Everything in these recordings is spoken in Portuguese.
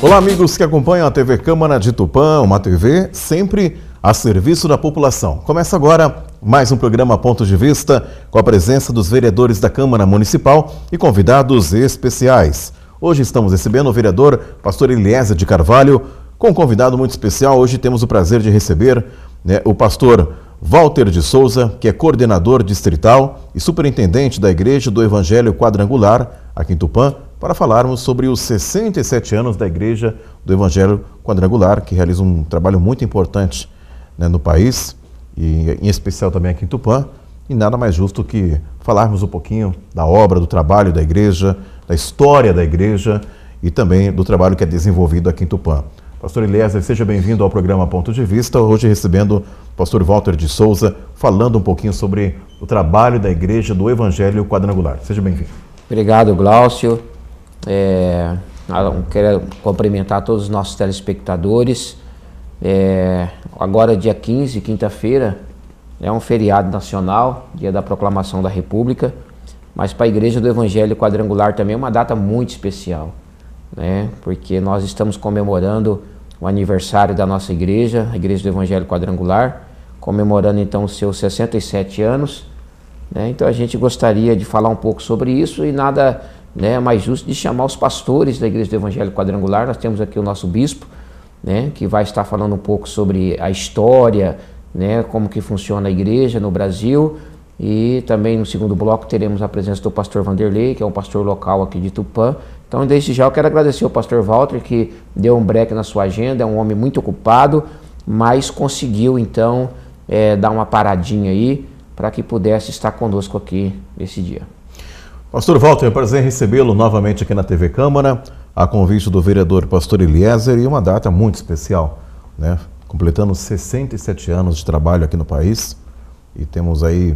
Olá, amigos que acompanham a TV Câmara de Tupã, uma TV sempre a serviço da população. Começa agora mais um programa Ponto de Vista, com a presença dos vereadores da Câmara Municipal e convidados especiais. Hoje estamos recebendo o vereador Pastor Eliezer de Carvalho, com um convidado muito especial. Hoje temos o prazer de receber o pastor Walter de Souza, que é coordenador distrital e superintendente da Igreja do Evangelho Quadrangular, aqui em Tupã, para falarmos sobre os 67 anos da Igreja do Evangelho Quadrangular, que realiza um trabalho muito importante no país, e em especial também aqui em Tupã. E nada mais justo que falarmos um pouquinho da obra, do trabalho da Igreja, da história da Igreja e também do trabalho que é desenvolvido aqui em Tupã. Pastor Eliezer, seja bem-vindo ao programa Ponto de Vista, hoje recebendo o pastor Walter de Souza, falando um pouquinho sobre o trabalho da Igreja do Evangelho Quadrangular. Seja bem-vindo. Obrigado, Glaucio. Quero cumprimentar todos os nossos telespectadores. Agora, dia 15, quinta-feira, é um feriado nacional, dia da proclamação da República, mas para a Igreja do Evangelho Quadrangular também é uma data muito especial, né? Porque nós estamos comemorando o aniversário da nossa igreja, a Igreja do Evangelho Quadrangular, comemorando então os seus 67 anos, né? Então a gente gostaria de falar um pouco sobre isso e nada mais justo de chamar os pastores da Igreja do Evangelho Quadrangular. Nós temos aqui o nosso bispo, que vai estar falando um pouco sobre a história, como que funciona a igreja no Brasil, e também no segundo bloco teremos a presença do pastor Vanderlei, que é um pastor local aqui de Tupã. Então, desde já eu quero agradecer ao pastor Walter, que deu um break na sua agenda, é um homem muito ocupado, mas conseguiu então dar uma paradinha aí para que pudesse estar conosco aqui nesse dia. Pastor Walter, é um prazer recebê-lo novamente aqui na TV Câmara, a convite do vereador Pastor Eliezer, e uma data muito especial, completando 67 anos de trabalho aqui no país, e temos aí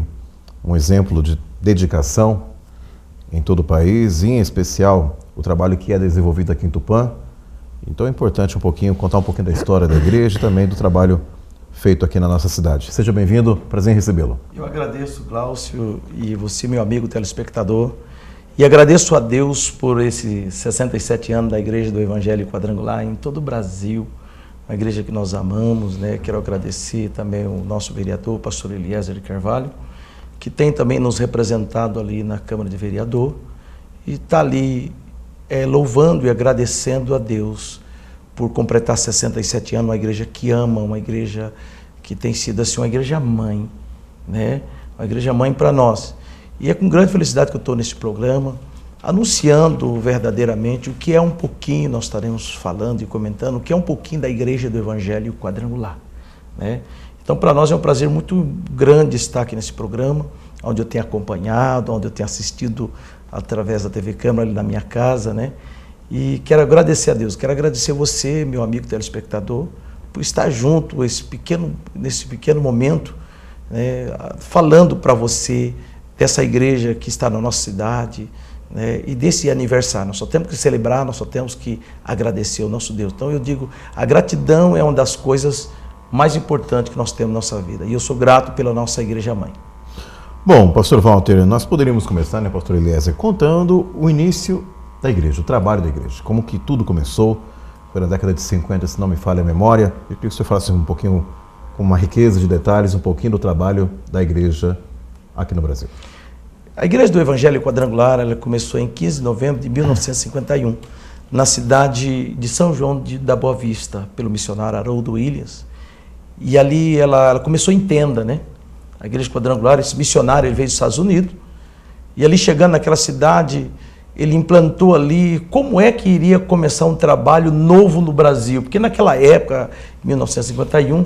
um exemplo de dedicação em todo o país, e em especial o trabalho que é desenvolvido aqui em Tupã. Então é importante contar um pouquinho da história da igreja e também do trabalho feito aqui na nossa cidade. Seja bem-vindo, prazer em recebê-lo. Eu agradeço, Glaucio, e você, meu amigo telespectador, e agradeço a Deus por esses 67 anos da Igreja do Evangelho Quadrangular em todo o Brasil, uma igreja que nós amamos, Quero agradecer também o nosso vereador, pastor Eliezer de Carvalho, que tem também nos representado ali na Câmara de Vereador, e está ali louvando e agradecendo a Deus por completar 67 anos, uma igreja que ama, uma igreja que tem sido assim, uma igreja mãe, Uma igreja mãe para nós. E é com grande felicidade que eu estou nesse programa, anunciando verdadeiramente o que é um pouquinho, nós estaremos falando e comentando, o que é um pouquinho da Igreja do Evangelho Quadrangular, Então, para nós é um prazer muito grande estar aqui nesse programa, onde eu tenho acompanhado, onde eu tenho assistido através da TV Câmara ali na minha casa, E quero agradecer a Deus, quero agradecer você, meu amigo telespectador, por estar junto nesse pequeno momento, falando para você dessa igreja que está na nossa cidade, e desse aniversário. Nós só temos que celebrar, nós só temos que agradecer ao nosso Deus. Então eu digo, a gratidão é uma das coisas mais importantes que nós temos na nossa vida. E eu sou grato pela nossa igreja mãe. Bom, pastor Walter, nós poderíamos começar, pastor Eliezer, contando o início da igreja, o trabalho da igreja, como que tudo começou. Foi na década de 50, se não me falha a memória. Eu queria que você falasse um pouquinho, com uma riqueza de detalhes, um pouquinho do trabalho da igreja aqui no Brasil. A Igreja do Evangelho Quadrangular, ela começou em 15 de novembro de 1951, na cidade de São João da Boa Vista, pelo missionário Haroldo Williams. E ali ela começou em tenda, A Igreja Quadrangular, esse missionário, ele veio dos Estados Unidos, e ali chegando naquela cidade, ele implantou ali como é que iria começar um trabalho novo no Brasil, porque naquela época, em 1951,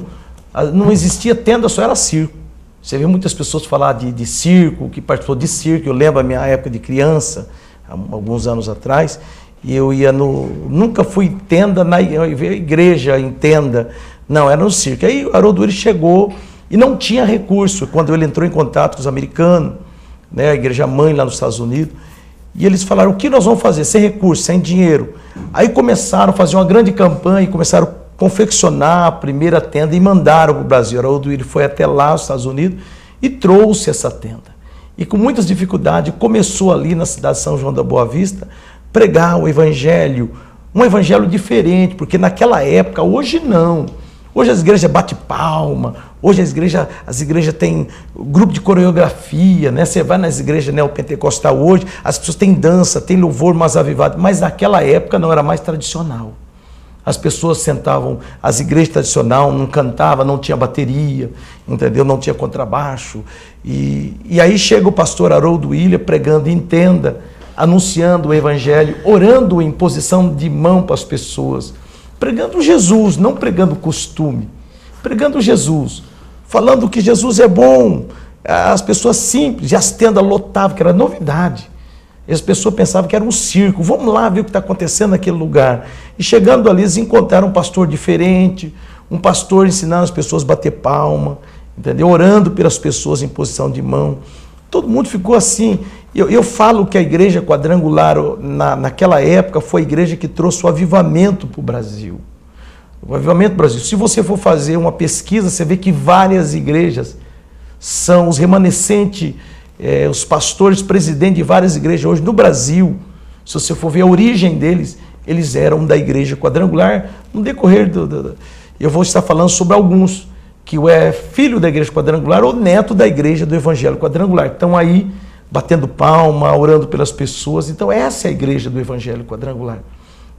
não existia tenda, só era circo. Você vê muitas pessoas falar de circo, que participou de circo. Eu lembro a minha época de criança, há alguns anos atrás, e eu ia nunca fui em tenda, igreja em tenda, não, era no circo. Aí o Haroldo Williams chegou e não tinha recurso, quando ele entrou em contato com os americanos, a igreja mãe lá nos Estados Unidos, e eles falaram, o que nós vamos fazer? Sem recurso, sem dinheiro. Aí começaram a fazer uma grande campanha e começaram a confeccionar a primeira tenda e mandaram para o Brasil. Haroldo Williams foi até lá, nos Estados Unidos, e trouxe essa tenda. E com muitas dificuldades, começou ali na cidade de São João da Boa Vista, pregar o evangelho um evangelho diferente, porque naquela época, hoje não. Hoje as igrejas batem palma, hoje as igrejas têm grupo de coreografia, né? Você vai nas igrejas neopentecostal hoje, as pessoas têm dança, têm louvor mais avivado, mas naquela época não, era mais tradicional. As pessoas sentavam, as igrejas tradicionais não cantavam, não tinha bateria, entendeu? Não tinha contrabaixo. E aí chega o pastor Haroldo William pregando em tenda, anunciando o evangelho, orando em posição de mão para as pessoas, pregando Jesus, não pregando costume, pregando Jesus, falando que Jesus é bom. As pessoas simples, e as tendas lotavam, que era novidade. E as pessoas pensavam que era um circo. Vamos lá ver o que está acontecendo naquele lugar. E chegando ali, eles encontraram um pastor diferente, um pastor ensinando as pessoas a bater palma, entendeu? Orando pelas pessoas em posição de mão. Todo mundo ficou assim. Eu falo que a igreja quadrangular, naquela época, foi a igreja que trouxe o avivamento para o Brasil. O avivamento do Brasil. Se você for fazer uma pesquisa, você vê que várias igrejas são os remanescentes, os pastores, presidentes de várias igrejas hoje no Brasil. Se você for ver a origem deles, eles eram da igreja quadrangular. No decorrer eu vou estar falando sobre alguns, que é filho da igreja quadrangular ou neto da igreja do evangelho quadrangular. Estão aí batendo palma, orando pelas pessoas. Então essa é a igreja do evangelho quadrangular.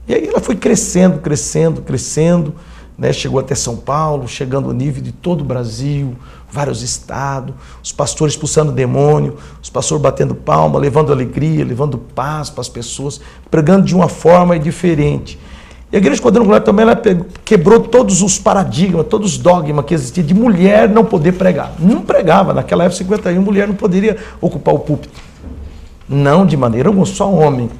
E aí ela foi crescendo, crescendo, crescendo, né? Chegou até São Paulo, chegando ao nível de todo o Brasil, vários estados, os pastores expulsando demônio, os pastores batendo palma, levando alegria, levando paz para as pessoas, pregando de uma forma diferente. E a igreja quadrangular também ela quebrou todos os paradigmas, todos os dogmas que existiam de mulher não poder pregar. Não pregava, naquela época, 51, mulher não poderia ocupar o púlpito. Não, de maneira alguma, só homem.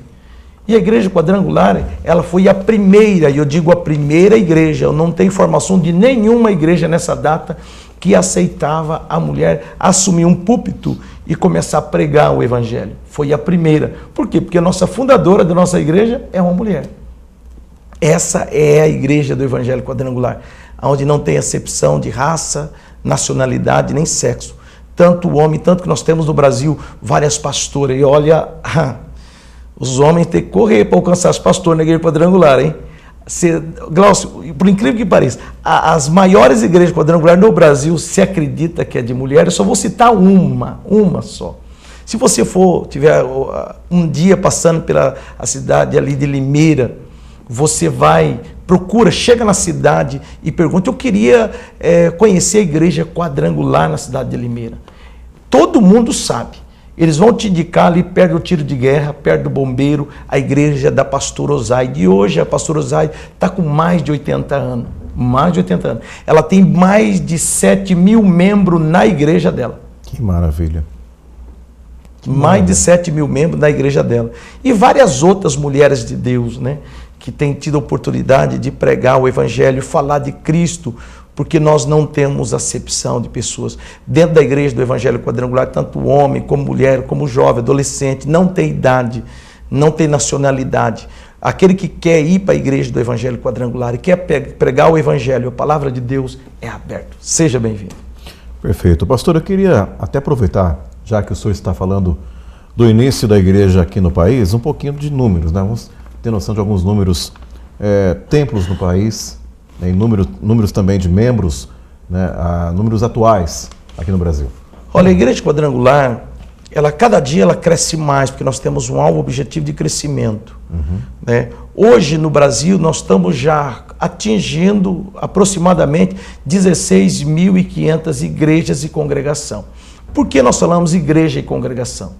E a igreja quadrangular, ela foi a primeira, e eu digo a primeira igreja, eu não tenho informação de nenhuma igreja nessa data que aceitava a mulher assumir um púlpito e começar a pregar o evangelho. Foi a primeira. Por quê? Porque a nossa fundadora da nossa igreja é uma mulher. Essa é a igreja do evangelho quadrangular, onde não tem acepção de raça, nacionalidade, nem sexo. Tanto o homem, tanto que nós temos no Brasil várias pastoras. E olha, os homens têm que correr para alcançar os pastores na igreja quadrangular, hein? Glaucio, por incrível que pareça, as maiores igrejas quadrangulares no Brasil, se acredita que é de mulher, eu só vou citar uma só. Se você tiver um dia passando pela a cidade ali de Limeira, você procura, chega na cidade e pergunta, eu queria conhecer a igreja quadrangular na cidade de Limeira. Todo mundo sabe. Eles vão te indicar ali perto do tiro de guerra, perto do bombeiro, a igreja da pastora Osaide. E hoje a pastora Osaide está com mais de 80 anos. Mais de 80 anos. Ela tem mais de 7 mil membros na igreja dela. Que maravilha. Mais de 7 mil membros na igreja dela. E várias outras mulheres de Deus, né? Que têm tido a oportunidade de pregar o evangelho, falar de Cristo, porque nós não temos acepção de pessoas. Dentro da igreja do evangelho quadrangular, tanto homem, como mulher, como jovem, adolescente, não tem idade, não tem nacionalidade. Aquele que quer ir para a igreja do evangelho quadrangular e quer pregar o evangelho, a palavra de Deus, é aberto. Seja bem-vindo. Perfeito. Pastor, eu queria até aproveitar, já que o senhor está falando do início da igreja aqui no país, um pouquinho de números, né? Vamos ter noção de alguns números, templos no país, em números também de membros, né, números atuais aqui no Brasil. Olha, a igreja quadrangular, cada dia ela cresce mais, porque nós temos um alvo objetivo de crescimento. Né? Hoje no Brasil nós estamos já atingindo aproximadamente 16.500 igrejas e congregação. Por que nós falamos igreja e congregação?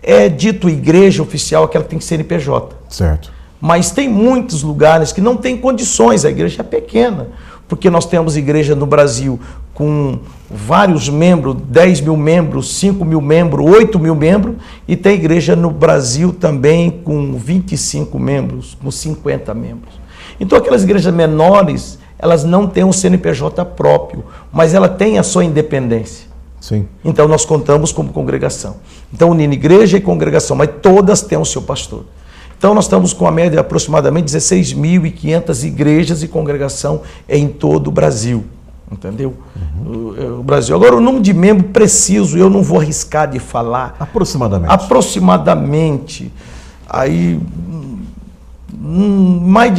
É dito igreja oficial, aquela que tem CNPJ. Certo. Mas tem muitos lugares que não tem condições, a igreja é pequena, porque nós temos igreja no Brasil com vários membros, 10 mil membros, 5 mil membros, 8 mil membros, e tem igreja no Brasil também com 25 membros, com 50 membros. Então aquelas igrejas menores, elas não têm um CNPJ próprio, mas ela tem a sua independência. Sim. Então nós contamos como congregação. Então unindo igreja e congregação, mas todas têm o seu pastor. Então nós estamos com a média de aproximadamente 16.500 igrejas e congregação em todo o Brasil, entendeu? O Brasil. Agora o número de membros preciso, eu não vou arriscar de falar. Aproximadamente. Aproximadamente. Aí mais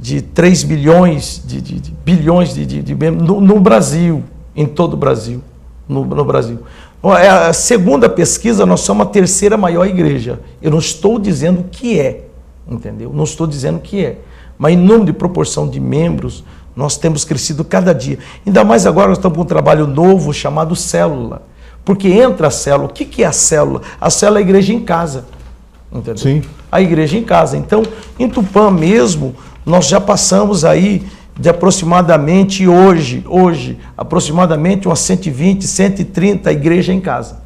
de 3 bilhões de bilhões de membros no Brasil, em todo o Brasil, no Brasil. Segundo a pesquisa, nós somos a terceira maior igreja. Eu não estou dizendo que é, entendeu? Não estou dizendo que é. Mas em número de proporção de membros, nós temos crescido cada dia. Ainda mais agora nós estamos com um trabalho novo chamado Célula. Porque entra a célula. O que é a célula? A célula é a igreja em casa. Entendeu? Sim. A igreja em casa. Então, em Tupã mesmo, nós já passamos aí de aproximadamente hoje, aproximadamente umas 120, 130 igrejas em casa.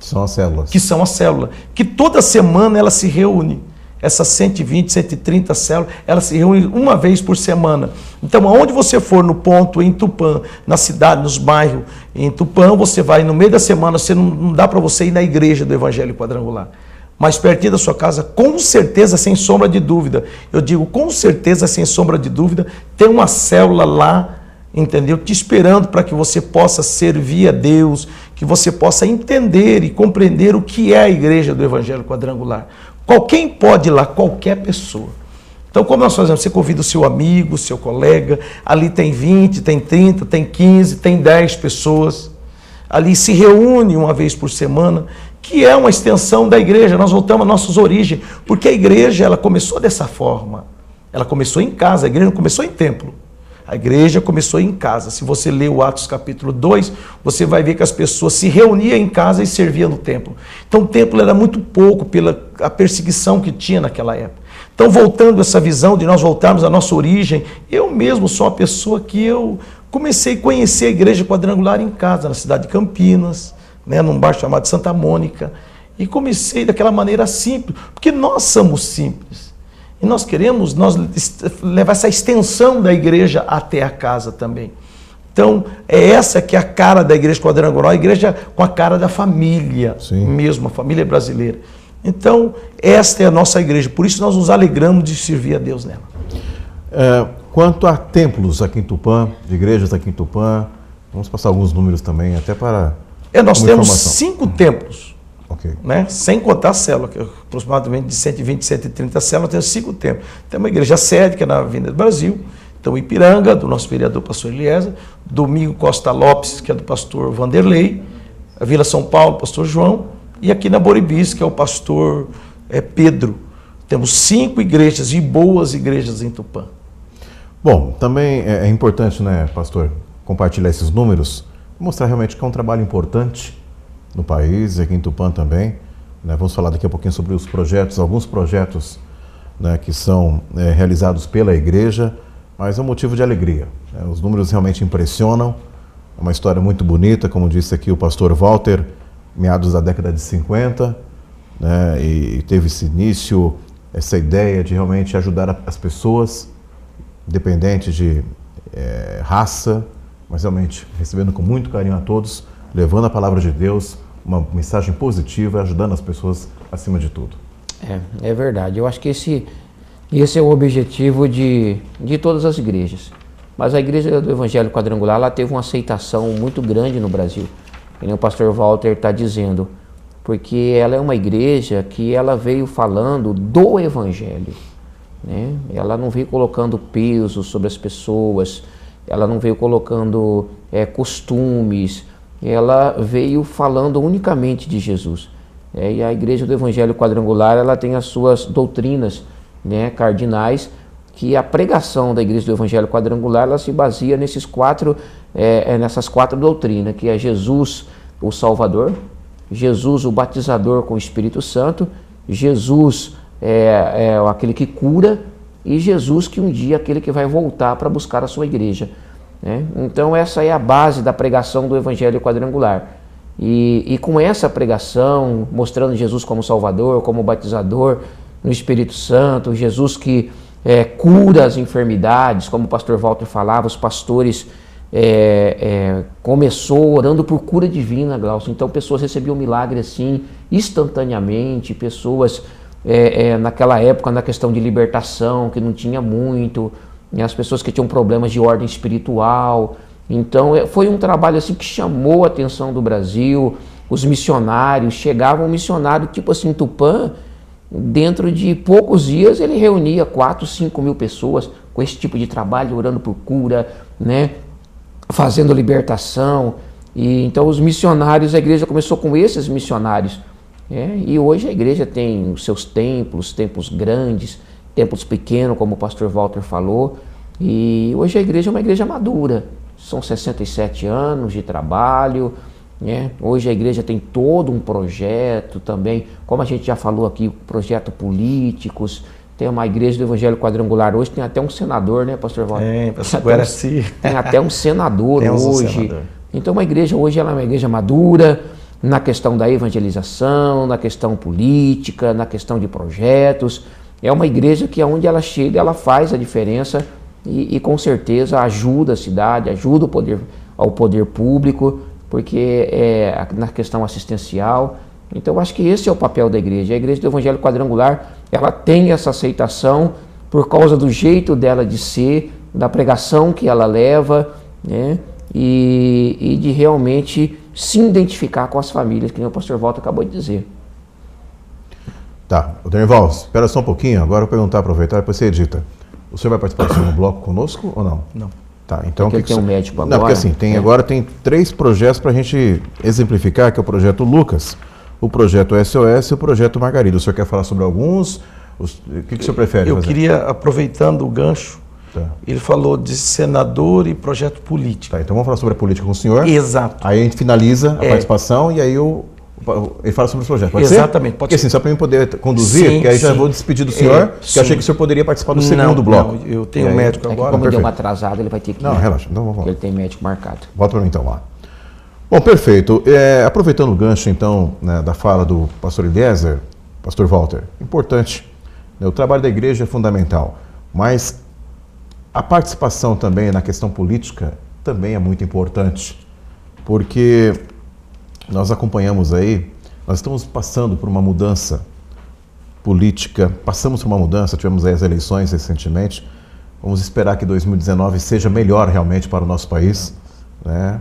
São as células. Que são as células. Que toda semana ela se reúne. Essas 120, 130 células, elas se reúnem uma vez por semana. Então, aonde você for no ponto, em Tupã, na cidade, nos bairros, em Tupã, você vai no meio da semana, não dá para você ir na igreja do Evangelho Quadrangular. Mas pertinho da sua casa, com certeza, sem sombra de dúvida, eu digo com certeza, sem sombra de dúvida, tem uma célula lá, entendeu? Te esperando para que você possa servir a Deus, que você possa entender e compreender o que é a igreja do Evangelho Quadrangular. Quem pode ir lá, qualquer pessoa. Então, como nós fazemos? Você convida o seu amigo, o seu colega, ali tem 20, tem 30, tem 15, tem 10 pessoas. Ali se reúne uma vez por semana, que é uma extensão da igreja. Nós voltamos às nossas origens, porque a igreja ela começou dessa forma. Ela começou em casa, a igreja não começou em templo. A igreja começou em casa. Se você ler o Atos capítulo 2, você vai ver que as pessoas se reuniam em casa e serviam no templo. Então o templo era muito pouco pela a perseguição que tinha naquela época. Então, voltando a essa visão de nós voltarmos à nossa origem, eu mesmo sou uma pessoa que eu comecei a conhecer a igreja quadrangular em casa, na cidade de Campinas, né, num bairro chamado Santa Mônica, e comecei daquela maneira simples, porque nós somos simples. E nós queremos levar essa extensão da igreja até a casa também. Então, é essa que é a cara da igreja quadrangular, a igreja com a cara da família. Sim. Mesmo, a família brasileira. Então, esta é a nossa igreja, por isso nós nos alegramos de servir a Deus nela. Quanto a templos aqui em Tupã, de igrejas aqui em Tupã, vamos passar alguns números também, até para nós temos 5 templos. Okay. Né? Sem contar a célula, que é aproximadamente de 120, 130 células, temos 5 templos. Tem uma igreja sede, que é na Avenida do Brasil, então Ipiranga, do nosso vereador pastor Eliezer, Domingo Costa Lopes, que é do pastor Vanderlei, a Vila São Paulo, pastor João, e aqui na Boribis, que é o pastor Pedro. Temos 5 igrejas e boas igrejas em Tupã. Bom, também é importante, né, pastor, compartilhar esses números, mostrar realmente que é um trabalho importante no país, aqui em Tupã também. Né? Vamos falar daqui a pouquinho sobre os projetos, alguns projetos, né, que são realizados pela igreja, mas é um motivo de alegria. Né? Os números realmente impressionam, é uma história muito bonita, como disse aqui o pastor Walter, meados da década de 50, né, e teve esse início, essa ideia de realmente ajudar as pessoas, independente de raça, mas realmente recebendo com muito carinho a todos, levando a palavra de Deus, uma mensagem positiva, ajudando as pessoas acima de tudo. É verdade. Eu acho que esse é o objetivo de todas as igrejas. Mas a igreja do Evangelho Quadrangular, ela teve uma aceitação muito grande no Brasil. Como o pastor Walter está dizendo, porque ela é uma igreja que ela veio falando do Evangelho. Né? Ela não veio colocando peso sobre as pessoas, ela não veio colocando costumes, ela veio falando unicamente de Jesus. E a igreja do Evangelho Quadrangular, ela tem as suas doutrinas, né, cardinais, que a pregação da igreja do Evangelho Quadrangular, ela se baseia nessas 4 doutrinas, que é Jesus o Salvador, Jesus o Batizador com o Espírito Santo, Jesus aquele que cura, e Jesus que um dia é aquele que vai voltar para buscar a sua igreja. Né? Então essa é a base da pregação do Evangelho Quadrangular. E com essa pregação, mostrando Jesus como Salvador, como Batizador no Espírito Santo, Jesus que cura as enfermidades, como o pastor Walter falava, os pastores começou orando por cura divina, Glaucio. Então pessoas recebiam milagre assim, instantaneamente, pessoas naquela época na questão de libertação, que não tinha muito, as pessoas que tinham problemas de ordem espiritual. Então foi um trabalho assim que chamou a atenção do Brasil. Os missionários, chegava um missionário tipo assim em Tupã, dentro de poucos dias ele reunia 4, 5 mil pessoas com esse tipo de trabalho, orando por cura, né? Fazendo libertação. E então os missionários, a igreja começou com esses missionários, e hoje a igreja tem os seus templos grandes, templos pequenos, como o pastor Walter falou, e hoje a igreja é uma igreja madura, são 67 anos de trabalho, hoje a igreja tem todo um projeto também, como a gente já falou aqui, projeto políticos, tem uma igreja do Evangelho Quadrangular hoje, tem até um senador, né, pastor Walter? Pastor Guaraci. Tem até um senador hoje. Senador. Então a igreja hoje ela é uma igreja madura na questão da evangelização, na questão política, na questão de projetos. É uma igreja que onde ela chega, ela faz a diferença e com certeza ajuda a cidade, ajuda ao poder público, porque na questão assistencial. Então eu acho que esse é o papel da igreja. A igreja do Evangelho Quadrangular, ela tem essa aceitação por causa do jeito dela de ser, da pregação que ela leva, né? E de realmente se identificar com as famílias, que nem o pastor Walter acabou de dizer. Tá, o Denival, espera só um pouquinho, agora eu vou perguntar, aproveitar, depois você edita. O senhor vai participar do segundo bloco conosco ou não? Não. Tá, então porque tem um médico agora. Não, porque assim, agora tem 3 projetos para a gente exemplificar, que é o projeto Lucas, o projeto SOS e o projeto Margarida. O senhor quer falar sobre alguns? O que o senhor prefere fazer? Eu queria, aproveitando o gancho, ele falou de senador e projeto político. Tá, então vamos falar sobre a política com o senhor. Exato. Aí a gente finaliza a participação e aí ele fala sobre os projetos. Pode Exatamente. ser? Porque assim, só para mim poder conduzir, sim, que aí já vou despedir do senhor, que eu achei que o senhor poderia participar do segundo bloco. Não, eu tenho um médico agora. Como deu uma atrasada, ele vai ter que ir. Não, relaxa. Então vamos lá. Ele tem médico marcado. Volta para mim então lá. Bom, perfeito. Aproveitando o gancho então, né, da fala do pastor Eliezer, pastor Walter, importante, né, o trabalho da igreja é fundamental, mas a participação também na questão política também é muito importante, porque nós acompanhamos aí, nós estamos passando por uma mudança política, passamos por uma mudança, tivemos aí as eleições recentemente, vamos esperar que 2019 seja melhor realmente para o nosso país, né?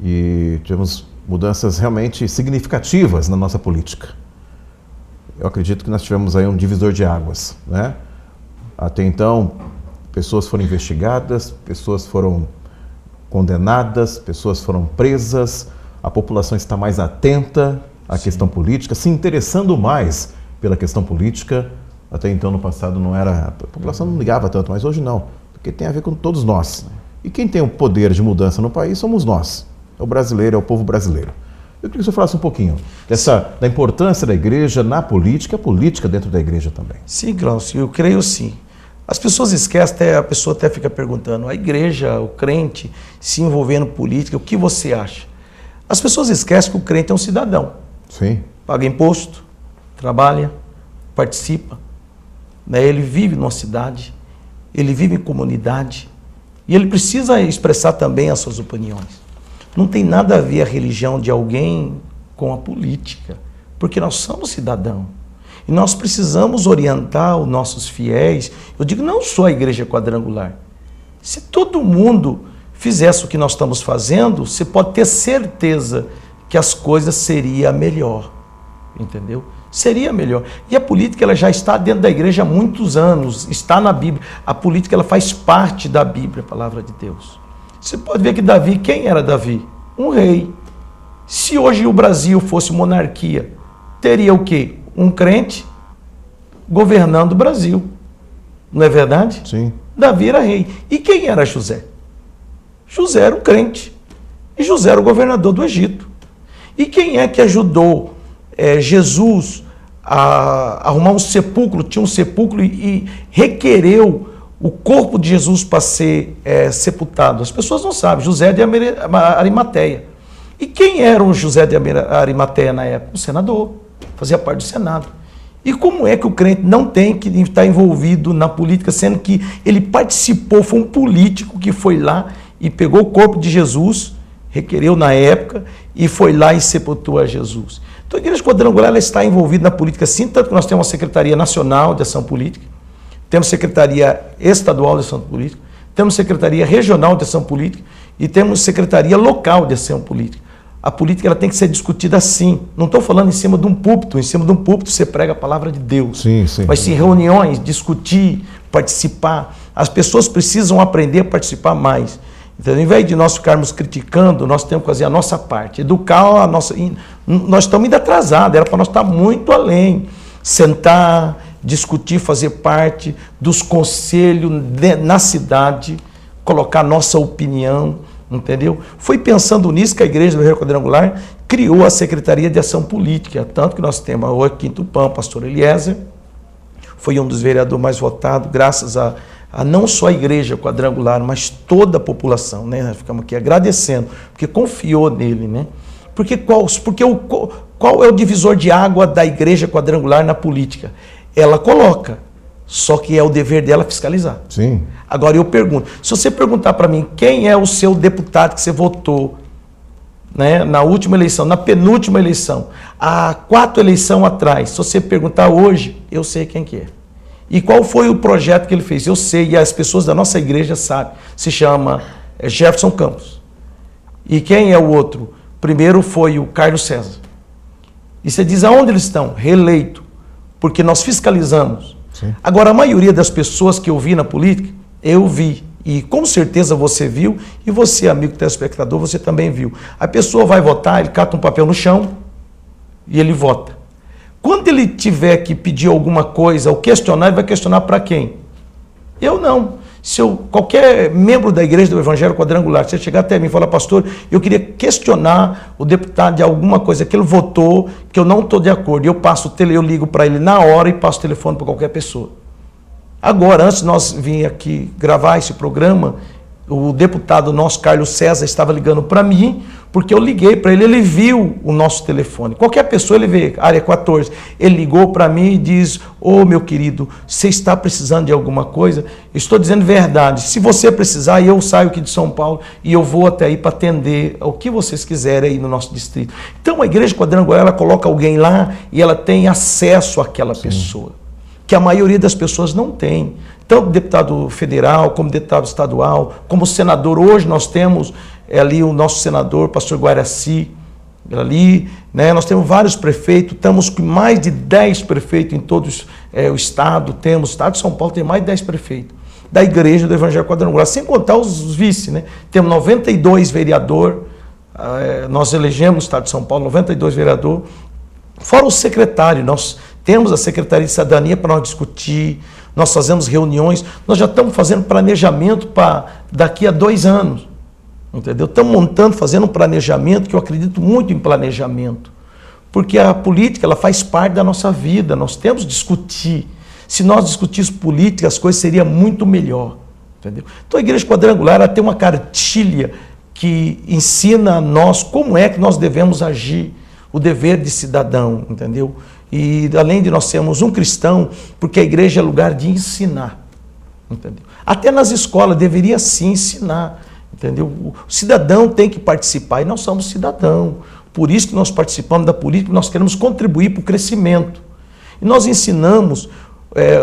E tivemos mudanças realmente significativas na nossa política. Eu acredito que nós tivemos aí um divisor de águas, né? Até então, pessoas foram investigadas, pessoas foram condenadas, pessoas foram presas, a população está mais atenta à questão política, se interessando mais pela questão política. Até então, no passado, não era, a população não ligava tanto, mas hoje não, porque tem a ver com todos nós. E quem tem o poder de mudança no país somos nós, é o brasileiro, é o povo brasileiro. Eu queria que o senhor falasse um pouquinho da importância da igreja na política, a política dentro da igreja também. Sim, Glaucio, eu creio sim. As pessoas esquecem, a pessoa até fica perguntando, a igreja, o crente, se envolvendo em política, o que você acha? As pessoas esquecem que o crente é um cidadão. Sim. Paga imposto, trabalha, participa, né? Ele vive numa cidade, ele vive em comunidade e ele precisa expressar também as suas opiniões. Não tem nada a ver a religião de alguém com a política, porque nós somos cidadãos. E nós precisamos orientar os nossos fiéis. Eu digo, não só a igreja quadrangular. Se todo mundo fizesse o que nós estamos fazendo, você pode ter certeza que as coisas seriam melhor. Entendeu? Seria melhor. E a política ela já está dentro da igreja há muitos anos, está na Bíblia. A política ela faz parte da Bíblia, a palavra de Deus. Você pode ver que Davi, quem era Davi? Um rei. Se hoje o Brasil fosse monarquia, teria o quê? Um crente governando o Brasil. Não é verdade? Sim. Davi era rei. E quem era José? José era um crente. E José era o governador do Egito. E quem é que ajudou Jesus a arrumar um sepulcro? Tinha um sepulcro e requereu o corpo de Jesus para ser sepultado. As pessoas não sabem. José de Arimateia. E quem era o José de Arimateia na época? Um senador. Fazia parte do Senado. E como é que o crente não tem que estar envolvido na política, sendo que ele participou, foi um político que foi lá e pegou o corpo de Jesus, requereu na época, e foi lá e sepultou a Jesus. Então a Igreja Quadrangular ela está envolvida na política sim, tanto que nós temos uma Secretaria Nacional de Ação Política, temos Secretaria Estadual de Ação Política, temos Secretaria Regional de Ação Política e temos Secretaria Local de Ação Política. A política ela tem que ser discutida assim. Não estou falando em cima de um púlpito. Em cima de um púlpito você prega a palavra de Deus. Sim, sim. Vai ser reuniões, discutir, participar. As pessoas precisam aprender a participar mais. Então, ao invés de nós ficarmos criticando, nós temos que fazer a nossa parte. Educar a nossa... Nós estamos indo atrasados. Era para nós estar muito além. Sentar, discutir, fazer parte dos conselhos na cidade, colocar nossa opinião. Entendeu? Foi pensando nisso que a Igreja do Evangelho Quadrangular criou a Secretaria de Ação Política, tanto que nós temos aqui em Tupã, o pastor Eliezer, foi um dos vereadores mais votados, graças a não só a Igreja Quadrangular, mas toda a população, né? Nós ficamos aqui agradecendo, porque confiou nele, né? Porque qual é o divisor de água da Igreja Quadrangular na política? Ela coloca, só que é o dever dela fiscalizar. Sim. Agora eu pergunto, se você perguntar para mim quem é o seu deputado que você votou, né, na última eleição, na penúltima eleição, há 4 eleições atrás, se você perguntar hoje, eu sei quem que é. E qual foi o projeto que ele fez? Eu sei, e as pessoas da nossa igreja sabem. Se chama Jefferson Campos. E quem é o outro? Primeiro foi o Carlos César. E você diz aonde eles estão? Reeleito. Porque nós fiscalizamos. Sim. Agora, a maioria das pessoas que eu vi na política, eu vi. E com certeza você viu, e você, amigo telespectador, você também viu. A pessoa vai votar, ele cata um papel no chão e ele vota. Quando ele tiver que pedir alguma coisa ou questionar, ele vai questionar para quem? Eu não. Se qualquer membro da Igreja do Evangelho Quadrangular, se você chegar até mim e falar, pastor, eu queria questionar o deputado de alguma coisa que ele votou, que eu não estou de acordo, eu ligo para ele na hora e passo o telefone para qualquer pessoa. Agora, antes de nós vir aqui gravar esse programa, o deputado nosso, Carlos César, estava ligando para mim, porque eu liguei para ele viu o nosso telefone. Qualquer pessoa, ele vê, área 14, ele ligou para mim e diz, meu querido, você está precisando de alguma coisa? Estou dizendo verdade, se você precisar, eu saio aqui de São Paulo e eu vou até aí para atender o que vocês quiserem aí no nosso distrito. Então, a Igreja Quadrangular, ela coloca alguém lá e ela tem acesso àquela pessoa, que a maioria das pessoas não tem. Tanto deputado federal, como deputado estadual, como senador. Hoje nós temos ali o nosso senador, pastor Guaraci, ali, né? Nós temos vários prefeitos, estamos com mais de 10 prefeitos em todo o estado, o estado de São Paulo tem mais de 10 prefeitos, da Igreja do Evangelho Quadrangular, sem contar os vice, né? Temos 92 vereadores, nós elegemos no estado de São Paulo 92 vereadores, fora o secretário, nós temos a Secretaria de Cidadania para nós discutir, nós fazemos reuniões, nós já estamos fazendo planejamento para daqui a 2 anos, entendeu? Estamos montando, fazendo um planejamento, que eu acredito muito em planejamento, porque a política ela faz parte da nossa vida, nós temos que discutir. Se nós discutíssemos política, as coisas seriam muito melhor, entendeu? Então a Igreja Quadrangular ela tem uma cartilha que ensina a nós como é que nós devemos agir, o dever de cidadão, entendeu? E além de nós sermos um cristão, porque a igreja é lugar de ensinar, entendeu? Até nas escolas deveria sim ensinar, entendeu? O cidadão tem que participar e nós somos cidadão. Por isso que nós participamos da política, nós queremos contribuir para o crescimento. E nós ensinamos,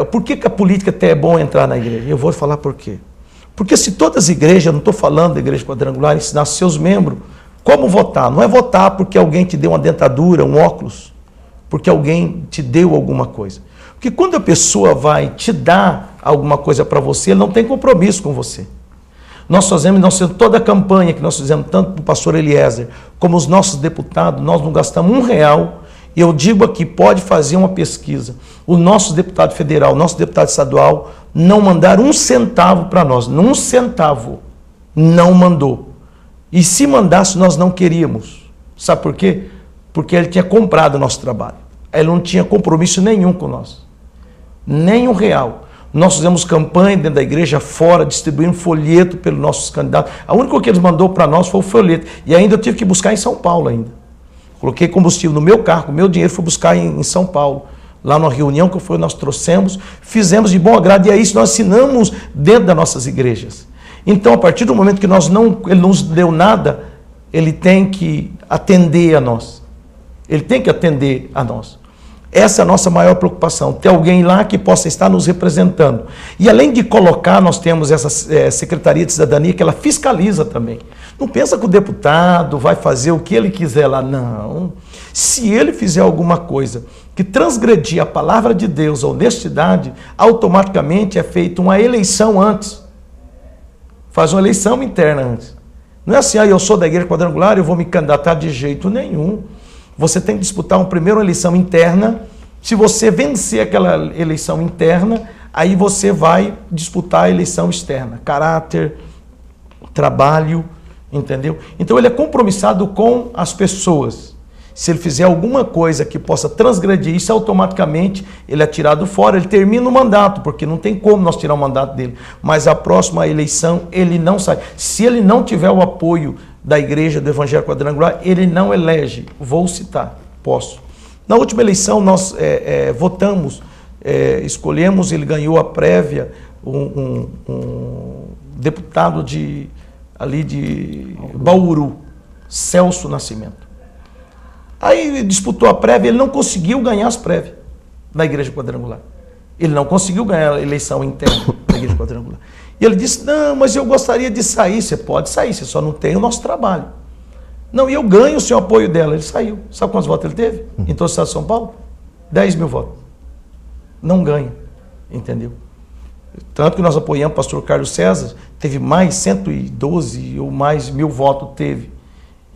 por que a política até é bom entrar na igreja? Eu vou falar por quê. Porque se todas as igrejas, não estou falando da Igreja Quadrangular, ensinassem seus membros como votar, não é votar porque alguém te deu uma dentadura, um óculos, porque alguém te deu alguma coisa. Porque quando a pessoa vai te dar alguma coisa para você, ele não tem compromisso com você. Nós fizemos toda a campanha que nós fizemos, tanto para o pastor Eliezer, como os nossos deputados, nós não gastamos R$1. E eu digo aqui, pode fazer uma pesquisa. O nosso deputado federal, o nosso deputado estadual, não mandaram R$1 para nós. R$1 não mandou. E se mandasse, nós não queríamos. Sabe por quê? Porque ele tinha comprado o nosso trabalho. Ele não tinha compromisso nenhum com nós. Nem R$1. Nós fizemos campanha dentro da igreja, fora, distribuindo folheto pelos nossos candidatos. A única coisa que eles mandou para nós foi o folheto. E ainda eu tive que buscar em São Paulo ainda. Coloquei combustível no meu carro, o meu dinheiro fui buscar em São Paulo. Lá numa reunião que foi, nós trouxemos, fizemos de bom agrado. E é isso, nós assinamos dentro das nossas igrejas. Então, a partir do momento que ele não nos deu nada, ele tem que atender a nós. Ele tem que atender a nós. Essa é a nossa maior preocupação, ter alguém lá que possa estar nos representando. E além de colocar, nós temos essa Secretaria de Cidadania que ela fiscaliza também. Não pensa que o deputado vai fazer o que ele quiser lá, não. Se ele fizer alguma coisa que transgredir a palavra de Deus, a honestidade, automaticamente é feita uma eleição antes. Faz uma eleição interna antes. Não é assim, eu sou da Igreja Quadrangular, eu vou me candidatar de jeito nenhum. Você tem que disputar uma primeira eleição interna. Se você vencer aquela eleição interna, aí você vai disputar a eleição externa. Caráter, trabalho, entendeu? Então ele é compromissado com as pessoas. Se ele fizer alguma coisa que possa transgredir isso, automaticamente ele é tirado fora, ele termina o mandato, porque não tem como nós tirar o mandato dele. Mas a próxima eleição ele não sai. Se ele não tiver o apoio da Igreja do Evangelho Quadrangular, ele não elege. Vou citar, posso. Na última eleição nós votamos, escolhemos, ele ganhou a prévia, um deputado ali de Bauru, Celso Nascimento. Aí ele disputou a prévia, ele não conseguiu ganhar as prévias da Igreja Quadrangular. Ele não conseguiu ganhar a eleição interna da Igreja Quadrangular. E ele disse, não, mas eu gostaria de sair. Você pode sair, você só não tem o nosso trabalho. Não, e eu ganho o seu apoio dela. Ele saiu. Sabe quantos votos ele teve? Em todo o estado de São Paulo? 10 mil votos. Não ganha, entendeu? Tanto que nós apoiamos o pastor Carlos César, teve mais 112 ou mais mil votos, teve.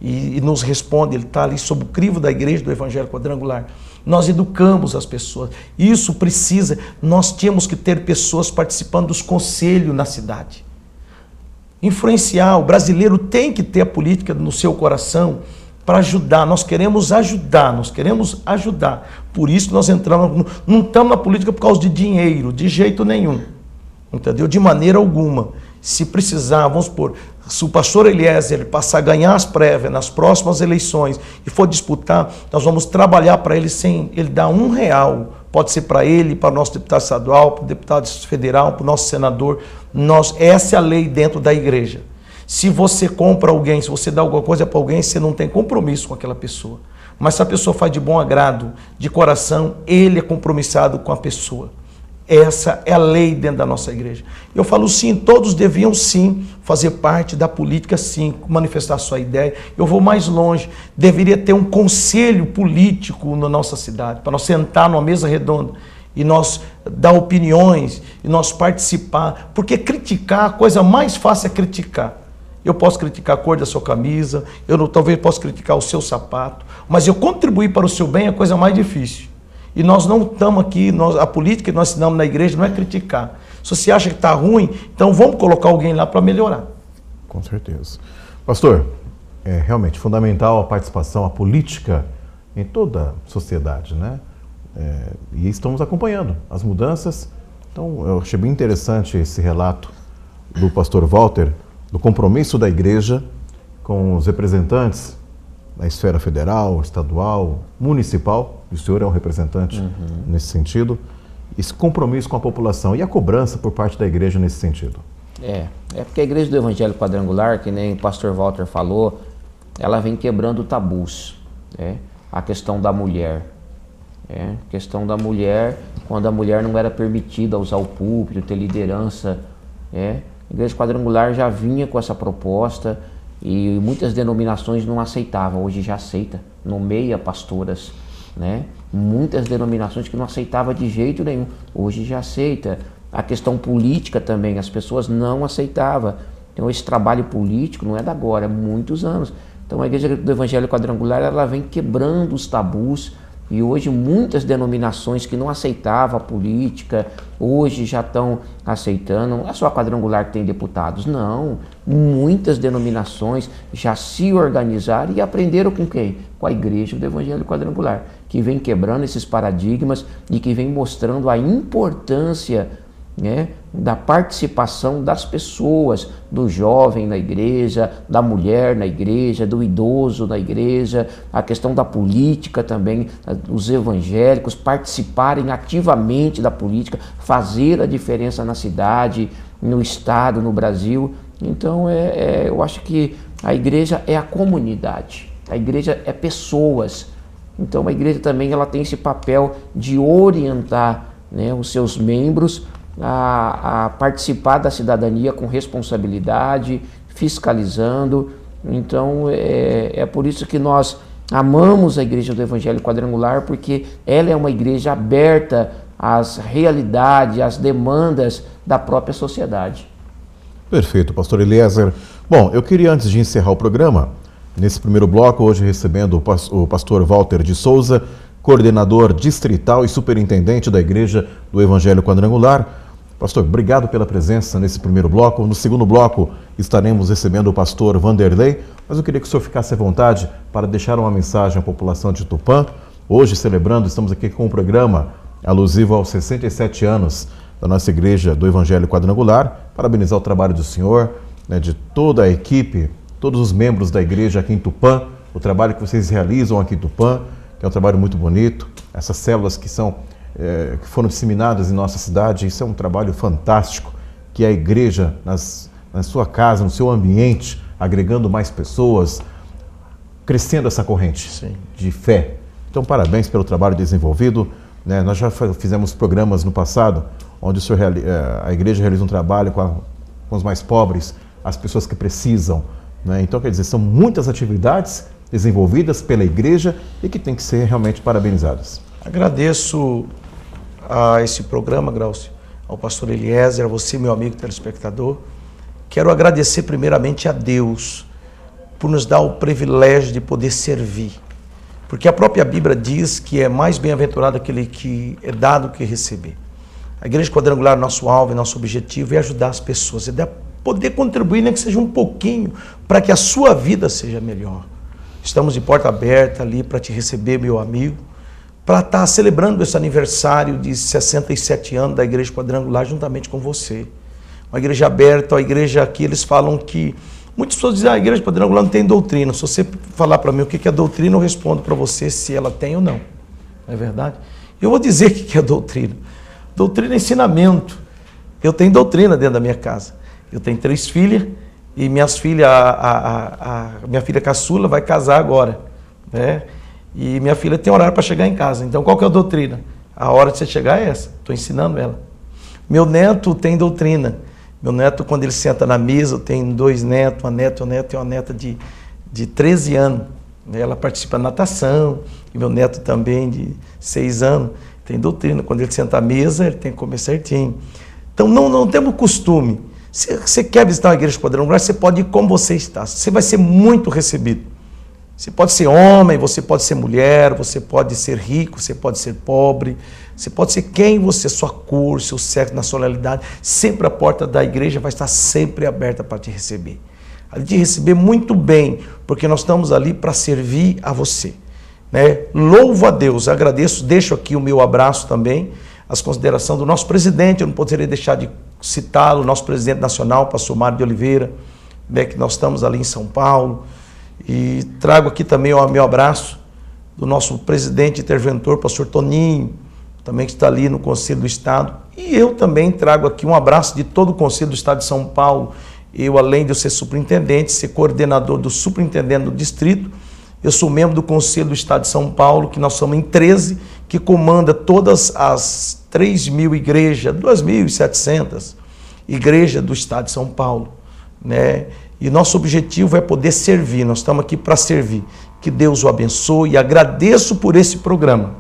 E nos responde, ele está ali sob o crivo da Igreja do Evangelho Quadrangular. Nós educamos as pessoas. Isso precisa, nós temos que ter pessoas participando dos conselhos na cidade. Influenciar, o brasileiro tem que ter a política no seu coração para ajudar. Nós queremos ajudar. Por isso nós entramos, não estamos na política por causa de dinheiro, de jeito nenhum. Entendeu? De maneira alguma. Se precisar, vamos supor, se o pastor Eliezer passar a ganhar as prévias nas próximas eleições e for disputar, nós vamos trabalhar para ele sem ele dar R$1. Pode ser para ele, para o nosso deputado estadual, para o deputado federal, para o nosso senador. Essa é a lei dentro da igreja. Se você compra alguém, se você dá alguma coisa para alguém, você não tem compromisso com aquela pessoa. Mas se a pessoa faz de bom agrado, de coração, ele é compromissado com a pessoa. Essa é a lei dentro da nossa igreja. Eu falo sim, todos deviam sim fazer parte da política, sim, manifestar sua ideia. Eu vou mais longe, deveria ter um conselho político na nossa cidade, para nós sentar numa mesa redonda e nós dar opiniões, e nós participar, porque criticar, a coisa mais fácil é criticar. Eu posso criticar a cor da sua camisa, talvez possa criticar o seu sapato, mas eu contribuir para o seu bem é a coisa mais difícil. E nós não estamos aqui, a política que nós ensinamos na igreja não é criticar. Se você acha que está ruim, então vamos colocar alguém lá para melhorar. Com certeza. Pastor, é realmente fundamental a participação, a política em toda a sociedade, né? E estamos acompanhando as mudanças. Então, eu achei bem interessante esse relato do pastor Walter, do compromisso da igreja com os representantes da esfera federal, estadual, municipal. O senhor é um representante nesse sentido. Esse compromisso com a população e a cobrança por parte da igreja nesse sentido. É porque a Igreja do Evangelho Quadrangular, que nem o pastor Walter falou, ela vem quebrando tabus. A questão da mulher. A questão da mulher, quando a mulher não era permitida usar o púlpito, ter liderança. A Igreja Quadrangular já vinha com essa proposta e muitas denominações não aceitavam, hoje já aceita, nomeia pastoras, muitas denominações que não aceitavam de jeito nenhum, hoje já aceita. A questão política também, as pessoas não aceitavam. Então esse trabalho político não é de agora, é muitos anos. Então a Igreja do Evangelho Quadrangular, ela vem quebrando os tabus. E hoje muitas denominações que não aceitavam a política, hoje já estão aceitando. Não é só a Quadrangular que tem deputados, não. Muitas denominações já se organizaram e aprenderam com quem? Com a Igreja do Evangelho Quadrangular, que vem quebrando esses paradigmas e que vem mostrando a importância da participação das pessoas, do jovem na igreja, da mulher na igreja, do idoso na igreja, a questão da política também, os evangélicos participarem ativamente da política, fazer a diferença na cidade, no estado, no Brasil. Então eu acho que a igreja é a comunidade, a igreja é pessoas, Então a igreja também ela tem esse papel de orientar, né, os seus membros a participar da cidadania com responsabilidade, fiscalizando. Então é por isso que nós amamos a Igreja do Evangelho Quadrangular, porque ela é uma igreja aberta às realidades, às demandas da própria sociedade. Perfeito, pastor Eliezer. Bom, eu queria, antes de encerrar o programa, nesse primeiro bloco, hoje recebendo o pastor Walter de Souza, coordenador distrital e superintendente da Igreja do Evangelho Quadrangular. Pastor, obrigado pela presença nesse primeiro bloco. No segundo bloco, estaremos recebendo o pastor Vanderlei, mas eu queria que o senhor ficasse à vontade para deixar uma mensagem à população de Tupã. Hoje, celebrando, estamos aqui com um programa alusivo aos 67 anos da nossa Igreja do Evangelho Quadrangular. Parabenizar o trabalho do senhor, né, de toda a equipe, todos os membros da igreja aqui em Tupã, o trabalho que vocês realizam aqui em Tupã, que é um trabalho muito bonito. Essas células que foram disseminadas em nossa cidade, isso é um trabalho fantástico, que a igreja, na sua casa, no seu ambiente, agregando mais pessoas, crescendo essa corrente de fé. Então, parabéns pelo trabalho desenvolvido. Né? Nós já fizemos programas no passado, onde a igreja realiza um trabalho com os mais pobres, as pessoas que precisam. Né? Então, quer dizer, são muitas atividades desenvolvidas pela igreja e que têm que ser realmente parabenizadas. Agradeço a esse programa, Glaucio, ao pastor Eliezer, a você, meu amigo telespectador. Quero agradecer primeiramente a Deus por nos dar o privilégio de poder servir. Porque a própria Bíblia diz que é mais bem-aventurado aquele que é dado que receber. A Igreja Quadrangular, nosso alvo e nosso objetivo é ajudar as pessoas, é poder contribuir, nem que seja um pouquinho, para que a sua vida seja melhor. Estamos de porta aberta ali para te receber, meu amigo, para estar celebrando esse aniversário de 67 anos da Igreja Quadrangular juntamente com você. Uma igreja aberta, a igreja aqui, eles falam que... Muitas pessoas dizem, a Igreja Quadrangular não tem doutrina. Se você falar para mim o que é doutrina, eu respondo para você se ela tem ou não. Não é verdade? Eu vou dizer o que é doutrina. Doutrina é ensinamento. Eu tenho doutrina dentro da minha casa. Eu tenho 3 filhas e minhas filhas, minha filha caçula vai casar agora, né? E minha filha tem horário para chegar em casa. Então, qual que é a doutrina? A hora de você chegar é essa. Estou ensinando ela. Meu neto tem doutrina. Meu neto, quando ele senta na mesa, eu tenho 2 netos, uma neta e uma neta de 13 anos. Ela participa da natação, e meu neto também de 6 anos. Tem doutrina. Quando ele senta à mesa, ele tem que comer certinho. Então, não temos costume. Se você quer visitar uma igreja quadrangular, você pode ir como você está. Você vai ser muito recebido. Você pode ser homem, você pode ser mulher, você pode ser rico, você pode ser pobre, você pode ser quem você, sua cor, seu sexo, nacionalidade. Sempre a porta da igreja vai estar sempre aberta para te receber. A te receber muito bem, porque nós estamos ali para servir a você. Né? Louvo a Deus, agradeço, deixo aqui o meu abraço também, as considerações do nosso presidente, eu não poderia deixar de citá-lo, nosso presidente nacional, pastor Mário de Oliveira, né, que nós estamos ali em São Paulo. E trago aqui também o meu abraço do nosso presidente interventor, pastor Toninho, também que está ali no Conselho do Estado. E eu também trago aqui um abraço de todo o Conselho do Estado de São Paulo. Eu, além de eu ser superintendente, ser coordenador do superintendente do distrito, eu sou membro do Conselho do Estado de São Paulo, que nós somos em 13, que comanda todas as 3.000 igrejas, 2.700 igrejas do Estado de São Paulo, né? E nosso objetivo é poder servir, nós estamos aqui para servir. Que Deus o abençoe e agradeço por esse programa.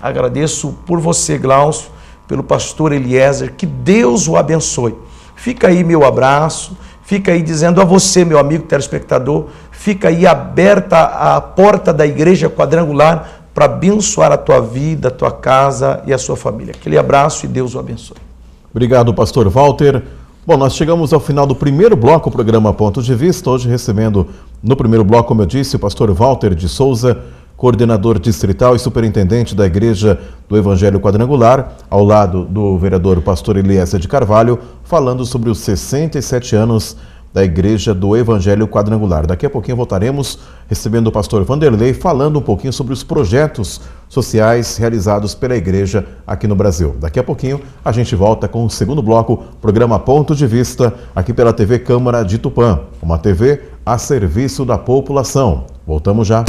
Agradeço por você, Glaucio, pelo pastor Eliezer, que Deus o abençoe. Fica aí meu abraço, fica aí dizendo a você, meu amigo telespectador, fica aí aberta a porta da Igreja Quadrangular para abençoar a tua vida, a tua casa e a sua família. Aquele abraço e Deus o abençoe. Obrigado, pastor Walter. Bom, nós chegamos ao final do primeiro bloco, o programa Pontos de Vista, hoje recebendo no primeiro bloco, como eu disse, o pastor Walter de Souza, coordenador distrital e superintendente da Igreja do Evangelho Quadrangular, ao lado do vereador pastor Eliezer de Carvalho, falando sobre os 67 anos da Igreja do Evangelho Quadrangular. Daqui a pouquinho voltaremos recebendo o pastor Vanderlei, falando um pouquinho sobre os projetos sociais realizados pela igreja aqui no Brasil. Daqui a pouquinho a gente volta com o segundo bloco, programa Ponto de Vista, aqui pela TV Câmara de Tupã, uma TV a serviço da população. Voltamos já.